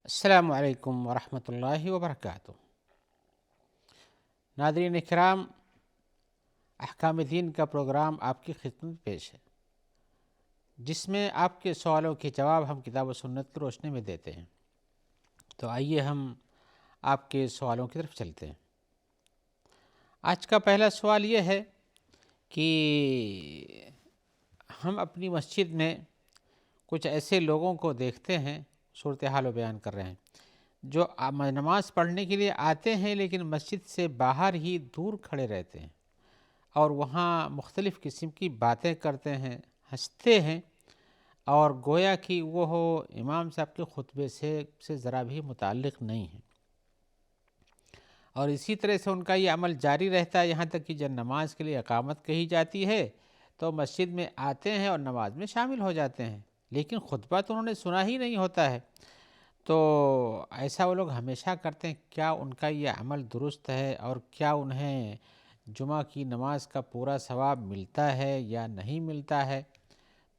السلام علیکم ورحمۃ اللہ وبرکاتہ۔ ناظرین کرام، احکام دین کا پروگرام آپ کی خدمت پیش ہے، جس میں آپ کے سوالوں کے جواب ہم کتاب و سنت کی روشنی میں دیتے ہیں۔ تو آئیے ہم آپ کے سوالوں کی طرف چلتے ہیں۔ آج کا پہلا سوال یہ ہے کہ ہم اپنی مسجد میں کچھ ایسے لوگوں کو دیکھتے ہیں، صورتحال و بیان کر رہے ہیں، جو نماز پڑھنے کے لیے آتے ہیں لیکن مسجد سے باہر ہی دور کھڑے رہتے ہیں اور وہاں مختلف قسم کی باتیں کرتے ہیں، ہنستے ہیں، اور گویا کہ وہ امام صاحب کے خطبے سے ذرا بھی متعلق نہیں ہیں، اور اسی طرح سے ان کا یہ عمل جاری رہتا ہے یہاں تک کہ جب نماز کے لیے اقامت کہی جاتی ہے تو مسجد میں آتے ہیں اور نماز میں شامل ہو جاتے ہیں، لیکن خطبہ تو انہوں نے سنا ہی نہیں ہوتا ہے۔ تو ایسا وہ لوگ ہمیشہ کرتے ہیں، کیا ان کا یہ عمل درست ہے اور کیا انہیں جمعہ کی نماز کا پورا ثواب ملتا ہے یا نہیں ملتا ہے؟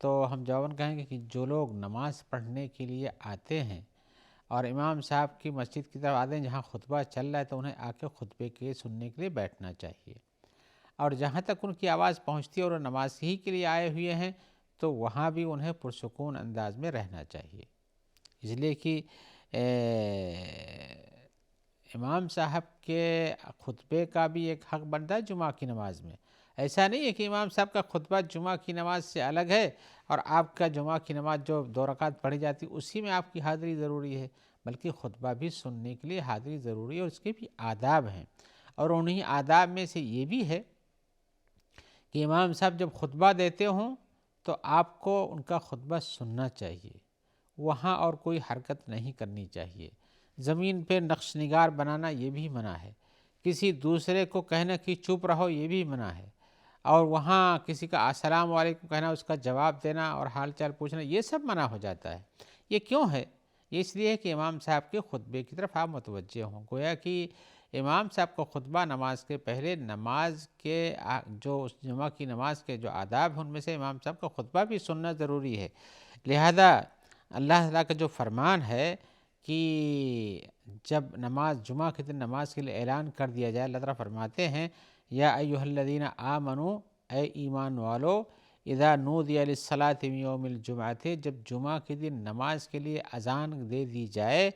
تو ہم جواباً کہیں گے کہ جو لوگ نماز پڑھنے کے لیے آتے ہیں اور امام صاحب کی مسجد کی طرف آتے ہیں جہاں خطبہ چل رہا ہے تو انہیں آ کے خطبے کے سننے کے لیے بیٹھنا چاہیے، اور جہاں تک ان کی آواز پہنچتی ہے اور وہ نماز ہی کے لیے آئے ہوئے ہیں تو وہاں بھی انہیں پرسکون انداز میں رہنا چاہیے، اس لیے کہ امام صاحب کے خطبے کا بھی ایک حق بنتا ہے جمعہ کی نماز میں۔ ایسا نہیں ہے کہ امام صاحب کا خطبہ جمعہ کی نماز سے الگ ہے اور آپ کا جمعہ کی نماز جو 2 رکعت پڑھی جاتی اسی میں آپ کی حاضری ضروری ہے، بلکہ خطبہ بھی سننے کے لیے حاضری ضروری ہے، اور اس کے بھی آداب ہیں، اور انہی آداب میں سے یہ بھی ہے کہ امام صاحب جب خطبہ دیتے ہوں تو آپ کو ان کا خطبہ سننا چاہیے، وہاں اور کوئی حرکت نہیں کرنی چاہیے، زمین پہ نقش نگار بنانا یہ بھی منع ہے، کسی دوسرے کو کہنا کہ چپ رہو یہ بھی منع ہے، اور وہاں کسی کا السلام علیکم کہنا، اس کا جواب دینا اور حال چال پوچھنا یہ سب منع ہو جاتا ہے۔ یہ کیوں ہے؟ یہ اس لیے کہ امام صاحب کے خطبے کی طرف آپ متوجہ ہوں، گویا کہ امام صاحب کا خطبہ نماز کے پہلے، نماز کے جو اس جمعہ کی نماز کے جو آداب ہیں ان میں سے امام صاحب کا خطبہ بھی سننا ضروری ہے۔ لہذا اللہ تعالیٰ کا جو فرمان ہے کہ جب نماز جمعہ کے دن نماز کے لیے اعلان کر دیا جائے، اللہ تعالیٰ فرماتے ہیں یا ایھا الذین آمنوا، اے ایمان والو، اذا نودی للصلاۃ من یوم الجمعۃ، جب جمعہ کے دن نماز کے لیے اذان دے دی جائے،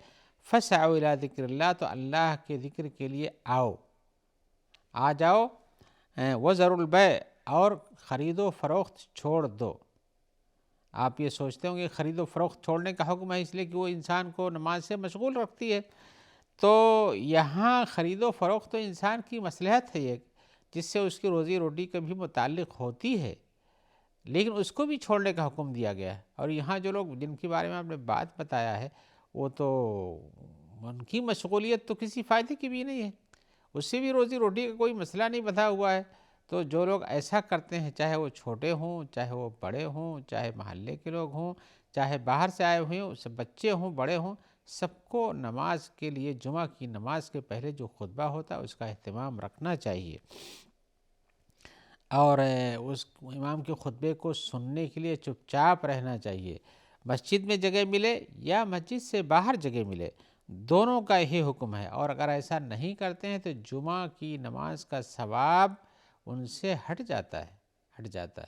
فسعوا الی ذکر اللہ، تو اللہ کے ذکر کے لیے آ جاؤ، وذروا البیع، اور خرید و فروخت چھوڑ دو۔ آپ یہ سوچتے ہوں گے خرید و فروخت چھوڑنے کا حکم ہے اس لیے کہ وہ انسان کو نماز سے مشغول رکھتی ہے، تو یہاں خرید و فروخت تو انسان کی مصلحت ہے ایک، جس سے اس کی روزی روٹی کا بھی متعلق ہوتی ہے، لیکن اس کو بھی چھوڑنے کا حکم دیا گیا ہے، اور یہاں جو لوگ جن کے بارے میں آپ نے بات بتایا ہے وہ تو ان کی مشغولیت تو کسی فائدے کی بھی نہیں ہے، اس سے بھی روزی روٹی کا کوئی مسئلہ نہیں بندھا ہوا ہے۔ تو جو لوگ ایسا کرتے ہیں، چاہے وہ چھوٹے ہوں، چاہے وہ بڑے ہوں، چاہے محلے کے لوگ ہوں، چاہے باہر سے آئے ہوئے ہوں، بچے ہوں، بڑے ہوں، سب کو نماز کے لیے جمعہ کی نماز کے پہلے جو خطبہ ہوتا ہے اس کا اہتمام رکھنا چاہیے، اور اس امام کے خطبے کو سننے کے لیے چپ چاپ رہنا چاہیے، مسجد میں جگہ ملے یا مسجد سے باہر جگہ ملے، دونوں کا یہی حکم ہے، اور اگر ایسا نہیں کرتے ہیں تو جمعہ کی نماز کا ثواب ان سے ہٹ جاتا ہے۔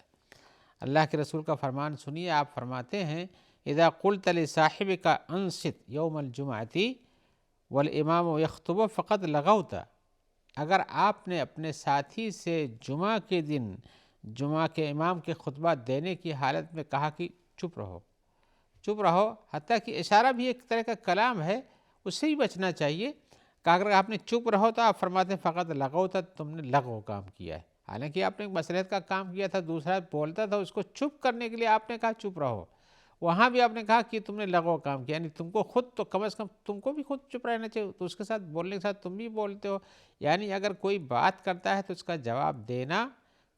اللہ کے رسول کا فرمان سنیے، آپ فرماتے ہیں اذا قلت لصاحبک انصت یوم الجمعۃ والامام یخطب فقد لغوت، اگر آپ نے اپنے ساتھی سے جمعہ کے دن جمعہ کے امام کے خطبہ دینے کی حالت میں کہا کہ چپ رہو، حتیٰ کہ اشارہ بھی ایک طرح کا کلام ہے، اس سے ہی بچنا چاہیے، کہ اگر آپ نے چپ رہو تو آپ فرماتے ہیں فقط لغوت، تم نے لغو کام کیا ہے، حالانکہ آپ نے ایک مصلحت کا کام کیا تھا، دوسرا بولتا تھا اس کو چپ کرنے کے لیے آپ نے کہا چپ رہو، وہاں بھی آپ نے کہا کہ تم نے لغو کام کیا، یعنی تم کو خود تو کم از کم تم کو بھی خود چپ رہنا چاہیے، تو اس کے ساتھ بولنے کے ساتھ تم بھی بولتے ہو، یعنی اگر کوئی بات کرتا ہے تو اس کا جواب دینا،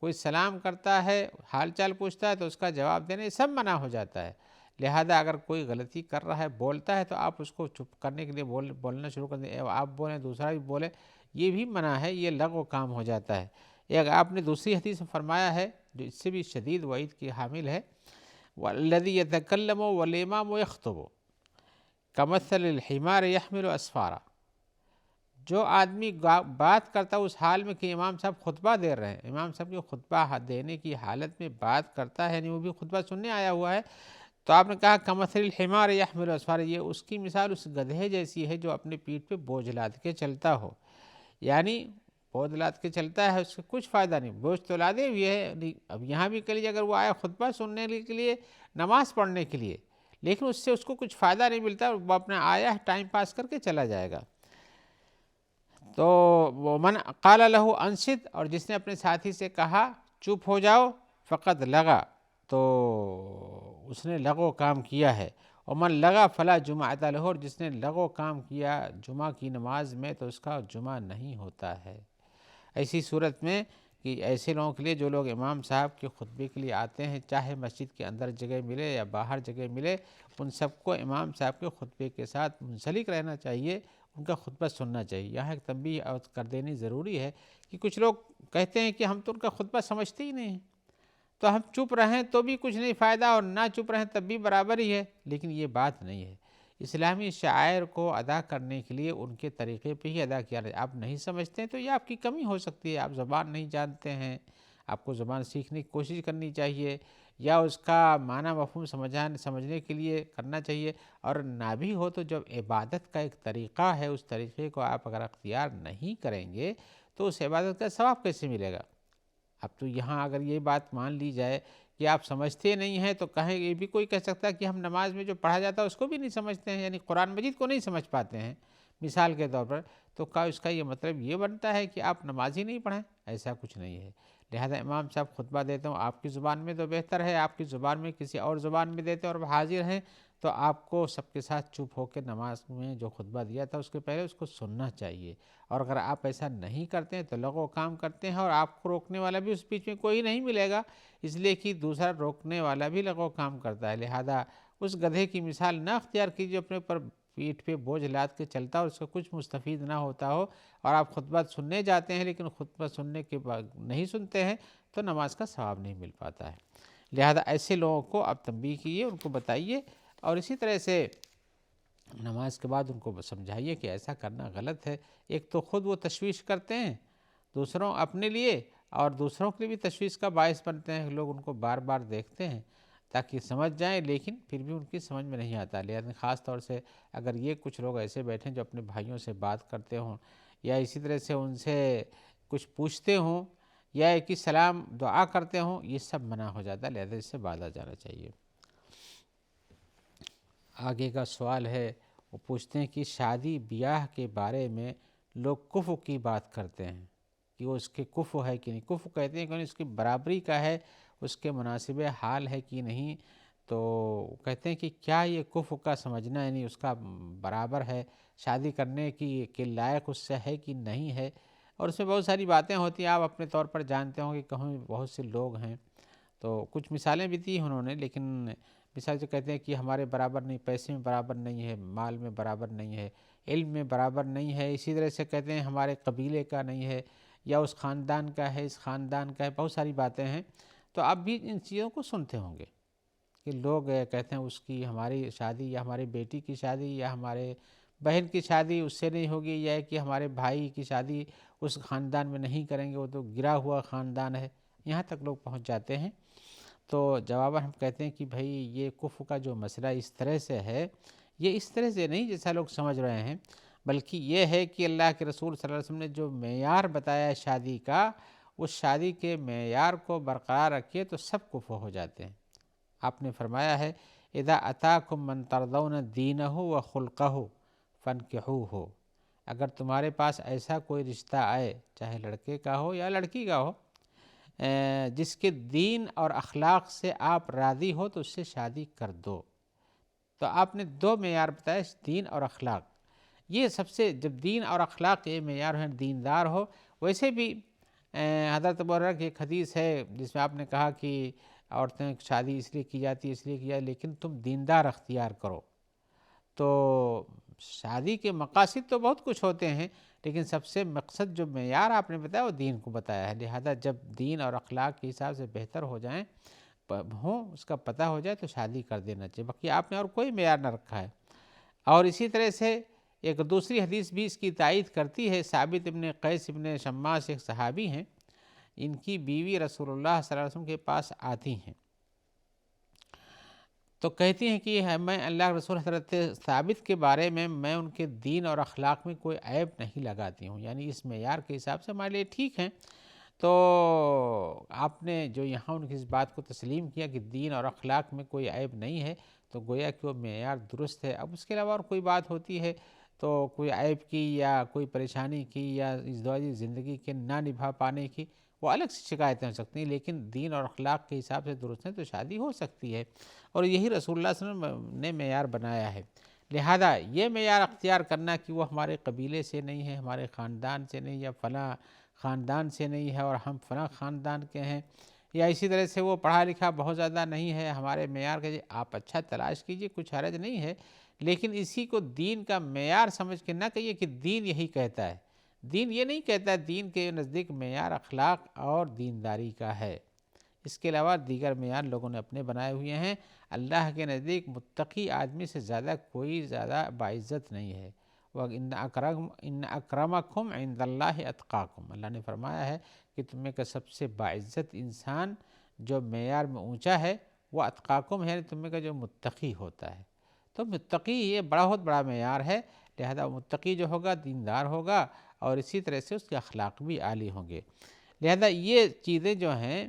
کوئی سلام کرتا ہے، حال چال پوچھتا ہے تو اس کا جواب دینا، یہ سب منع ہو جاتا ہے۔ لہذا اگر کوئی غلطی کر رہا ہے، بولتا ہے، تو آپ اس کو چپ کرنے کے لیے بولنا شروع کر دیں، آپ بولیں دوسرا بھی بولے، یہ بھی منع ہے، یہ لغو کام ہو جاتا ہے۔ ایک آپ نے دوسری حدیث میں فرمایا ہے جو اس سے بھی شدید وعید کی حامل ہے، وَالَّذِي يَتَكَلَّمُ وَالْإِمَامُ يَخْطُبُ، کمثل الحمار یحمل اسفارا، جو آدمی بات کرتا ہے اس حال میں کہ امام صاحب خطبہ دے رہے ہیں، امام صاحب کی خطبہ دینے کی حالت میں بات کرتا ہے، یعنی وہ بھی خطبہ سننے آیا ہوا ہے، تو آپ نے کہا کمثل الحمار یحمل اسفارا، یہ اس کی مثال اس گدھے جیسی ہے جو اپنے پیٹھ پہ بوجھ لاد کے چلتا ہو، یعنی بوجھ لاد کے چلتا ہے، اس سے کچھ فائدہ نہیں، بوجھ تو لادے ہوئے ہے، اب یہاں بھی کہہ لیجیے اگر وہ آیا خطبہ سننے کے لیے، نماز پڑھنے کے لیے، لیکن اس سے اس کو کچھ فائدہ نہیں ملتا، وہ اپنا آیا ٹائم پاس کر کے چلا جائے گا۔ تو وہ من قال له انصت، اور جس نے اپنے ساتھی سے کہا چپ ہو جاؤ، فقط لگا، تو اس نے لغو کام کیا ہے، اور من لگا فلا جمعۃ له، اور جس نے لغو کام کیا جمعہ کی نماز میں تو اس کا جمعہ نہیں ہوتا ہے۔ ایسی صورت میں کہ ایسے لوگوں کے لیے جو لوگ امام صاحب کے خطبے کے لیے آتے ہیں، چاہے مسجد کے اندر جگہ ملے یا باہر جگہ ملے، ان سب کو امام صاحب کے خطبے کے ساتھ منسلک رہنا چاہیے، ان کا خطبہ سننا چاہیے۔ یہاں ایک تنبیہ کر دینی ضروری ہے کہ کچھ لوگ کہتے ہیں کہ ہم تو ان کا خطبہ سمجھتے ہی نہیں ہیں، تو ہم چپ رہیں تو بھی کچھ نہیں فائدہ، اور نہ چپ رہیں تب بھی برابر ہی ہے، لیکن یہ بات نہیں ہے۔ اسلامی شعائر کو ادا کرنے کے لیے ان کے طریقے پہ ہی ادا کیا جائے۔ آپ نہیں سمجھتے ہیں تو یہ آپ کی کمی ہو سکتی ہے، آپ زبان نہیں جانتے ہیں، آپ کو زبان سیکھنے کی کوشش کرنی چاہیے، یا اس کا معنی مفہوم سمجھنے کے لیے کرنا چاہیے، اور نہ بھی ہو تو جب عبادت کا ایک طریقہ ہے اس طریقے کو آپ اگر اختیار نہیں کریں گے تو اس عبادت کا ثواب کیسے ملے گا؟ اب تو یہاں اگر یہ بات مان لی جائے کہ آپ سمجھتے نہیں ہیں تو کہیں یہ بھی کوئی کہہ سکتا ہے کہ ہم نماز میں جو پڑھا جاتا ہے اس کو بھی نہیں سمجھتے ہیں، یعنی قرآن مجید کو نہیں سمجھ پاتے ہیں مثال کے طور پر، تو اس کا یہ مطلب یہ بنتا ہے کہ آپ نماز ہی نہیں پڑھیں؟ ایسا کچھ نہیں ہے۔ لہذا امام صاحب خطبہ دیتے ہوں آپ کی زبان میں تو بہتر ہے، آپ کی زبان میں کسی اور زبان میں دیتے اور حاضر ہیں تو آپ کو سب کے ساتھ چپ ہو کے نماز میں جو خطبہ دیا تھا اس کے پہلے اس کو سننا چاہیے، اور اگر آپ ایسا نہیں کرتے ہیں تو لغو کام کرتے ہیں، اور آپ کو روکنے والا بھی اس بیچ میں کوئی نہیں ملے گا، اس لیے کہ دوسرا روکنے والا بھی لغو کام کرتا ہے۔ لہذا اس گدھے کی مثال نہ اختیار کیجیے اپنے اوپر پیٹھ پہ بوجھ لاد کے چلتا اور اس کو کچھ مستفید نہ ہوتا ہو، اور آپ خطبہ سننے جاتے ہیں لیکن خطبہ سننے کے بعد نہیں سنتے ہیں تو نماز کا ثواب نہیں مل پاتا ہے۔ لہذا ایسے لوگوں کو آپ تنبیہ کیجیے، ان کو بتائیے، اور اسی طرح سے نماز کے بعد ان کو سمجھائیے کہ ایسا کرنا غلط ہے۔ ایک تو خود وہ تشویش کرتے ہیں دوسروں اپنے لیے، اور دوسروں کے لیے بھی تشویش کا باعث بنتے ہیں، لوگ ان کو بار بار دیکھتے ہیں تاکہ سمجھ جائیں، لیکن پھر بھی ان کی سمجھ میں نہیں آتا۔ لہذا خاص طور سے اگر یہ کچھ لوگ ایسے بیٹھیں جو اپنے بھائیوں سے بات کرتے ہوں، یا اسی طرح سے ان سے کچھ پوچھتے ہوں، یا ایک ہی سلام دعا کرتے ہوں، یہ سب منع ہو جاتا ہے، لہذا اس سے باز آ جانا چاہیے۔ آگے کا سوال ہے، وہ پوچھتے ہیں کہ شادی بیاہ کے بارے میں لوگ کفو کی بات کرتے ہیں کہ وہ اس کے کفو ہے کہ نہیں، کفو کہتے ہیں کہ اس کی برابری کا ہے، اس کے مناسب حال ہے کہ نہیں، تو کہتے ہیں کہ کیا یہ کفو کا سمجھنا یعنی اس کا برابر ہے شادی کرنے کی کہ لائق اس سے ہے کہ نہیں ہے، اور اس میں بہت ساری باتیں ہوتی ہیں، آپ اپنے طور پر جانتے ہوں کہ کہیں بہت سے لوگ ہیں، تو کچھ مثالیں بھی دی انہوں نے، لیکن مثال جو کہتے ہیں کہ ہمارے برابر نہیں، پیسے میں برابر نہیں ہے، مال میں برابر نہیں ہے، علم میں برابر نہیں ہے، اسی طرح سے کہتے ہیں ہمارے قبیلے کا نہیں ہے، یا اس خاندان کا ہے، اس خاندان کا ہے، بہت ساری باتیں ہیں۔ تو آپ بھی ان چیزوں کو سنتے ہوں گے کہ لوگ کہتے ہیں اس کی ہماری شادی یا ہماری بیٹی کی شادی یا ہمارے بہن کی شادی اس سے نہیں ہوگی، یا کہ ہمارے بھائی کی شادی اس خاندان میں نہیں کریں گے، وہ تو گرا ہوا خاندان ہے، یہاں تک لوگ پہنچ جاتے ہیں۔ تو جواباً ہم کہتے ہیں کہ بھائی یہ کفر کا جو مسئلہ اس طرح سے ہے، یہ اس طرح سے نہیں جیسا لوگ سمجھ رہے ہیں، بلکہ یہ ہے کہ اللہ کے رسول صلی اللہ علیہ وسلم نے جو معیار بتایا ہے شادی کا، اس شادی کے معیار کو برقرار رکھیے تو سب کفر ہو جاتے ہیں۔ آپ نے فرمایا ہے اذا اتاکم من ترضون دینہ و خلقہ فانکحوہ، اگر تمہارے پاس ایسا کوئی رشتہ آئے، چاہے لڑکے کا ہو یا لڑکی کا ہو، جس کے دین اور اخلاق سے آپ راضی ہو تو اس سے شادی کر دو۔ تو آپ نے دو معیار بتائے، دین اور اخلاق، یہ سب سے جب دین اور اخلاق یہ معیار ہیں، دیندار ہو، ویسے بھی حضرت ابو ہریرہ کی ایک حدیث ہے جس میں آپ نے کہا کہ عورتیں شادی اس لیے کی جاتی ہے، اس لیے کی جاتی، لیکن تم دیندار اختیار کرو۔ تو شادی کے مقاصد تو بہت کچھ ہوتے ہیں، لیکن سب سے مقصد جو معیار آپ نے بتایا وہ دین کو بتایا ہے، لہذا جب دین اور اخلاق کے حساب سے بہتر ہو جائیں ہوں، اس کا پتہ ہو جائے تو شادی کر دینا چاہیے، باقی آپ نے اور کوئی معیار نہ رکھا ہے۔ اور اسی طرح سے ایک دوسری حدیث بھی اس کی تائید کرتی ہے۔ ثابت ابن قیس ابن شماس ایک صحابی ہیں، ان کی بیوی رسول اللہ صلی اللہ علیہ وسلم کے پاس آتی ہیں تو کہتی ہیں کہ میں اللہ کے رسول حضرت ثابت کے بارے میں ان کے دین اور اخلاق میں کوئی عیب نہیں لگاتی ہوں، یعنی اس معیار کے حساب سے ہمارے لیے ٹھیک ہیں۔ تو آپ نے جو یہاں ان کی اس بات کو تسلیم کیا کہ دین اور اخلاق میں کوئی عیب نہیں ہے، تو گویا کہ وہ معیار درست ہے۔ اب اس کے علاوہ اور کوئی بات ہوتی ہے تو کوئی عیب کی یا کوئی پریشانی کی یا ازدواجی زندگی کے نہ نبھا پانے کی، وہ الگ سے شکایتیں ہو سکتی ہیں، لیکن دین اور اخلاق کے حساب سے درست ہیں تو شادی ہو سکتی ہے، اور یہی رسول اللہ صلی اللہ علیہ وسلم نے معیار بنایا ہے۔ لہذا یہ معیار اختیار کرنا کہ وہ ہمارے قبیلے سے نہیں ہے، ہمارے خاندان سے نہیں، یا فلاں خاندان سے نہیں ہے اور ہم فلاں خاندان کے ہیں، یا اسی طرح سے وہ پڑھا لکھا بہت زیادہ نہیں ہے ہمارے معیار کے، آپ اچھا تلاش کیجئے، کچھ حرج نہیں ہے، لیکن اسی کو دین کا معیار سمجھ کے نہ کہیے کہ دین یہی کہتا ہے۔ دین یہ نہیں کہتا ہے، دین کے نزدیک معیار اخلاق اور دینداری کا ہے، اس کے علاوہ دیگر معیار لوگوں نے اپنے بنائے ہوئے ہیں۔ اللہ کے نزدیک متقی آدمی سے زیادہ کوئی زیادہ باعزت نہیں ہے۔ ان اکرمکم عند اللہ اتقاکم، اللہ نے فرمایا ہے کہ تم میں کا سب سے باعزت انسان جو معیار میں اونچا ہے وہ اتقاکم ہے، تم میں کا جو متقی ہوتا ہے۔ تو متقی یہ بہت بڑا معیار ہے، لہذا متقی جو ہوگا دیندار ہوگا، اور اسی طرح سے اس کے اخلاق بھی عالی ہوں گے۔ لہذا یہ چیزیں جو ہیں،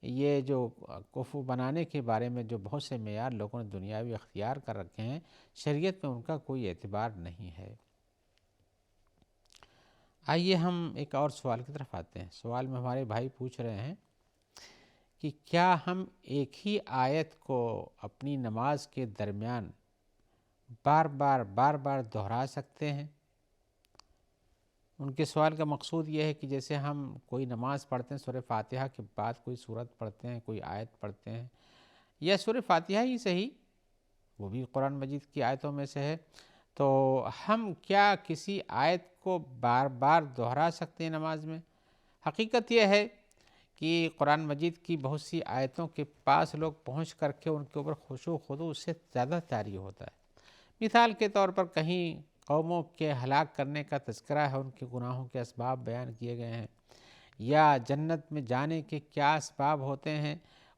یہ جو کفو بنانے کے بارے میں جو بہت سے معیار لوگوں نے دنیاوی اختیار کر رکھے ہیں، شریعت میں ان کا کوئی اعتبار نہیں ہے۔ آئیے ہم ایک اور سوال کی طرف آتے ہیں۔ سوال میں ہمارے بھائی پوچھ رہے ہیں کہ کیا ہم ایک ہی آیت کو اپنی نماز کے درمیان بار بار دہرا سکتے ہیں؟ ان کے سوال کا مقصود یہ ہے کہ جیسے ہم کوئی نماز پڑھتے ہیں، سورہ فاتحہ کے بعد کوئی سورت پڑھتے ہیں، کوئی آیت پڑھتے ہیں، یا سورہ فاتحہ ہی صحیح، وہ بھی قرآن مجید کی آیتوں میں سے ہے، تو ہم کیا کسی آیت کو بار بار دہرا سکتے ہیں نماز میں؟ حقیقت یہ ہے کہ قرآن مجید کی بہت سی آیتوں کے پاس لوگ پہنچ کر کے ان کے اوپر خشوع و خضوع اس سے زیادہ طاری ہوتا ہے۔ مثال کے طور پر کہیں قوموں کے ہلاک کرنے کا تذکرہ ہے، ان کے گناہوں کے اسباب بیان کیے گئے ہیں، یا جنت میں جانے کے کیا اسباب ہوتے ہیں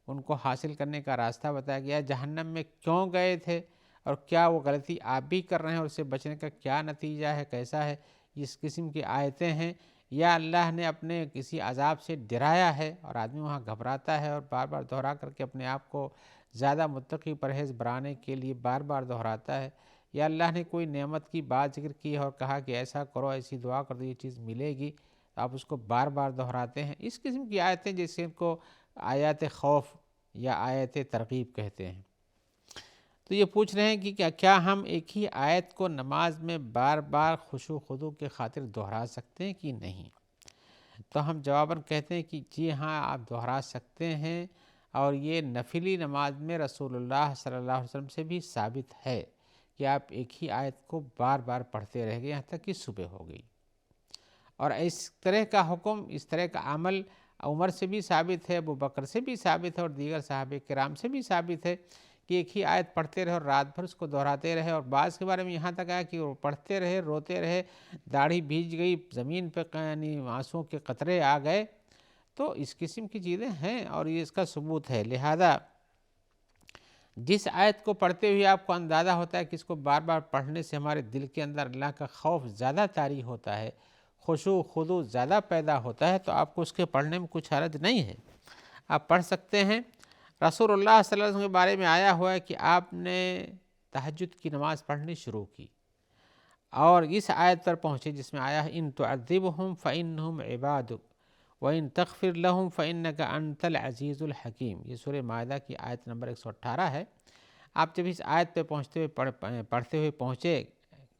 ان کو حاصل کرنے کا راستہ بتایا گیا، جہنم میں کیوں گئے تھے اور کیا وہ غلطی آپ بھی کر رہے ہیں اور اس سے بچنے کا کیا نتیجہ ہے، کیسا ہے، اس قسم کی آیتیں ہیں، یا اللہ نے اپنے کسی عذاب سے ڈرایا ہے اور آدمی وہاں گھبراتا ہے اور بار بار دہرا کر کے اپنے آپ کو زیادہ متقی پرہیز بنانے کے لیے بار بار دہراتا ہے، یا اللہ نے کوئی نعمت کی بات ذکر کی اور کہا کہ ایسا کرو، ایسی دعا کر دو، یہ چیز ملے گی، تو آپ اس کو بار بار دہراتے ہیں۔ اس قسم کی آیتیں جیسے ان کو آیات خوف یا آیت ترغیب کہتے ہیں۔ تو یہ پوچھ رہے ہیں کہ کیا ہم ایک ہی آیت کو نماز میں بار بار خشوع و خضوع کے خاطر دہرا سکتے ہیں کہ نہیں؟ تو ہم جواباً کہتے ہیں کہ جی ہاں، آپ دہرا سکتے ہیں، اور یہ نفلی نماز میں رسول اللہ صلی اللہ علیہ وسلم سے بھی ثابت ہے کہ آپ ایک ہی آیت کو بار بار پڑھتے رہ گئے یہاں تک کہ صبح ہو گئی، اور اس طرح کا حکم، اس طرح کا عمل عمر سے بھی ثابت ہے، ابو بکر سے بھی ثابت ہے، اور دیگر صحابہ کرام سے بھی ثابت ہے کہ ایک ہی آیت پڑھتے رہے اور رات بھر اس کو دہراتے رہے، اور بعض کے بارے میں یہاں تک آیا کہ وہ پڑھتے رہے، روتے رہے، داڑھی بھیج گئی، زمین پہ یعنی آنسوں کے قطرے آ گئے۔ تو اس قسم کی چیزیں ہیں اور یہ اس کا ثبوت ہے۔ لہذا جس آیت کو پڑھتے ہوئے آپ کو اندازہ ہوتا ہے کہ اس کو بار بار پڑھنے سے ہمارے دل کے اندر اللہ کا خوف زیادہ طاری ہوتا ہے، خشوع خضوع زیادہ پیدا ہوتا ہے، تو آپ کو اس کے پڑھنے میں کچھ حرج نہیں ہے، آپ پڑھ سکتے ہیں۔ رسول اللہ صلی اللہ علیہ وسلم کے بارے میں آیا ہوا ہے کہ آپ نے تہجد کی نماز پڑھنی شروع کی اور اس آیت پر پہنچے جس میں آیا ہے ان تعذبہم فإنہم عبادک وَإِن تغفر لَهُمْ فَإِنَّكَ أَنْتَ الْعَزِيزُ الْحَكِيمُ، یہ سورہ مائدہ کی آیت نمبر 118 ہے۔ آپ جب اس آیت پہ پڑھتے ہوئے پہنچے،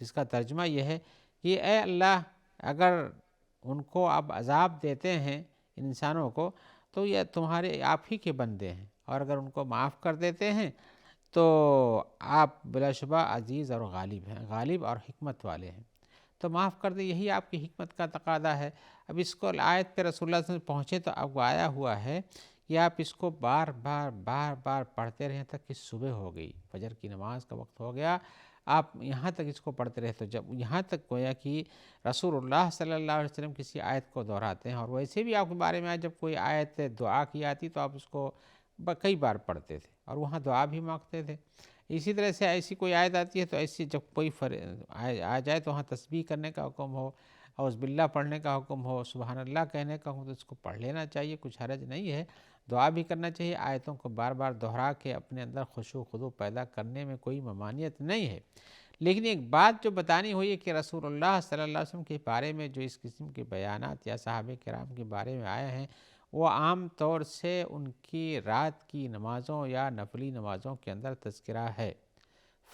جس کا ترجمہ یہ ہے کہ اے اللہ، اگر ان کو آپ عذاب دیتے ہیں ان انسانوں کو تو یہ تمہارے آپ ہی کے بندے ہیں، اور اگر ان کو معاف کر دیتے ہیں تو آپ بلا شبہ عزیز اور غالب ہیں، غالب اور حکمت والے ہیں، تو معاف کر دیں، یہی آپ کی حکمت کا تقاضا ہے۔ اب اس کو آیت پہ رسول اللہ صلی اللہ علیہ وسلم پہنچے تو اب وہ آیا ہوا ہے کہ آپ اس کو بار بار پڑھتے رہیں تک کہ صبح ہو گئی، فجر کی نماز کا وقت ہو گیا، آپ یہاں تک اس کو پڑھتے رہے، تو جب یہاں تک گویا کہ رسول اللہ صلی اللہ علیہ وسلم کسی آیت کو دہراتے ہیں، اور ویسے بھی آپ کے بارے میں جب کوئی آیت دعا کی آتی تو آپ اس کو کئی بار پڑھتے تھے اور وہاں دعا بھی مانگتے تھے۔ اسی طرح سے ایسی کوئی آیت آتی ہے تو ایسی جب کوئی آ جائے تو وہاں تسبیح کرنے کا حکم ہو، اعوذ باللہ پڑھنے کا حکم ہو، سبحان اللہ کہنے کا حکم، تو اس کو پڑھ لینا چاہیے، کچھ حرج نہیں ہے۔ دعا بھی کرنا چاہیے، آیتوں کو بار بار دہرا کے اپنے اندر خشوع و خضوع پیدا کرنے میں کوئی ممانعت نہیں ہے۔ لیکن ایک بات جو بتانی ہوئی ہے کہ رسول اللہ صلی اللہ علیہ وسلم کے بارے میں جو اس قسم کے بیانات یا صحابہ کرام کے بارے میں آئے ہیں، وہ عام طور سے ان کی رات کی نمازوں یا نفلی نمازوں کے اندر تذکرہ ہے۔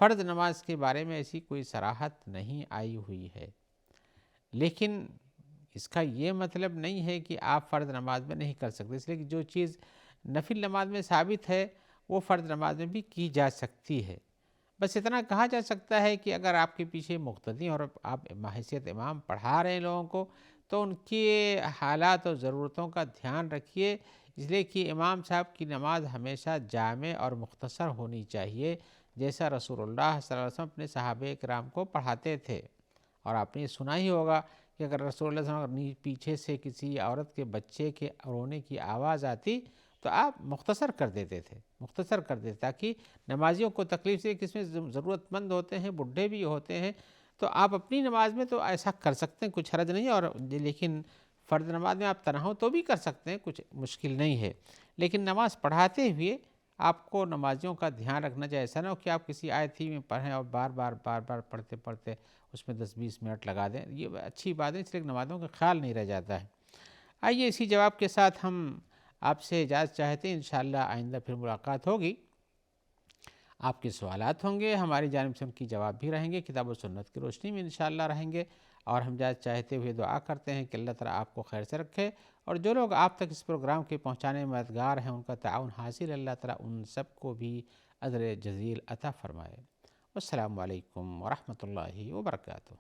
فرض نماز کے بارے میں ایسی کوئی صراحت نہیں آئی ہوئی ہے، لیکن اس کا یہ مطلب نہیں ہے کہ آپ فرض نماز میں نہیں کر سکتے، اس لیے کہ جو چیز نفل نماز میں ثابت ہے وہ فرض نماز میں بھی کی جا سکتی ہے۔ بس اتنا کہا جا سکتا ہے کہ اگر آپ کے پیچھے مقتدی اور آپ بحیثیت امام پڑھا رہے ہیں لوگوں کو، تو ان کے حالات اور ضرورتوں کا دھیان رکھیے، اس لیے کہ امام صاحب کی نماز ہمیشہ جامع اور مختصر ہونی چاہیے، جیسا رسول اللہ صلی اللہ علیہ وسلم اپنے صحابہ کرام کو پڑھاتے تھے۔ اور آپ نے یہ سنا ہی ہوگا کہ اگر رسول اللہ صلی اللہ علیہ وسلم پیچھے سے کسی عورت کے بچے کے رونے کی آواز آتی تو آپ مختصر کر دیتے تھے، مختصر کر دیتے تاکہ نمازیوں کو تکلیف سے، کس میں ضرورت مند ہوتے ہیں، بڈھے بھی ہوتے ہیں، تو آپ اپنی نماز میں تو ایسا کر سکتے ہیں، کچھ حرج نہیں ہے، اور لیکن فرض نماز میں آپ تنہا ہو تو بھی کر سکتے ہیں، کچھ مشکل نہیں ہے۔ لیکن نماز پڑھاتے ہوئے آپ کو نمازیوں کا دھیان رکھنا چاہیے، ایسا نہ ہو کہ آپ کسی آیت ہی میں پڑھیں اور بار بار پڑھتے پڑھتے اس میں 10-20 منٹ لگا دیں، یہ اچھی بات ہے، اس لیے نمازوں کا خیال نہیں رہ جاتا ہے۔ آئیے اسی جواب کے ساتھ ہم آپ سے اجازت چاہتے ہیں، انشاءاللہ آئندہ پھر ملاقات ہوگی، آپ کے سوالات ہوں گے، ہماری جانب سے ان کی جواب بھی رہیں گے، کتاب و سنت کی روشنی میں انشاءاللہ رہیں گے، اور ہم اجازت چاہتے ہوئے دعا کرتے ہیں کہ اللہ تعالیٰ آپ کو خیر سے رکھے، اور جو لوگ آپ تک اس پروگرام کے پہنچانے میں مددگار ہیں، ان کا تعاون حاصل اللہ تعالیٰ ان سب کو بھی اجر جزیل عطا فرمائے۔ السلام علیکم ورحمۃ اللہ وبرکاتہ۔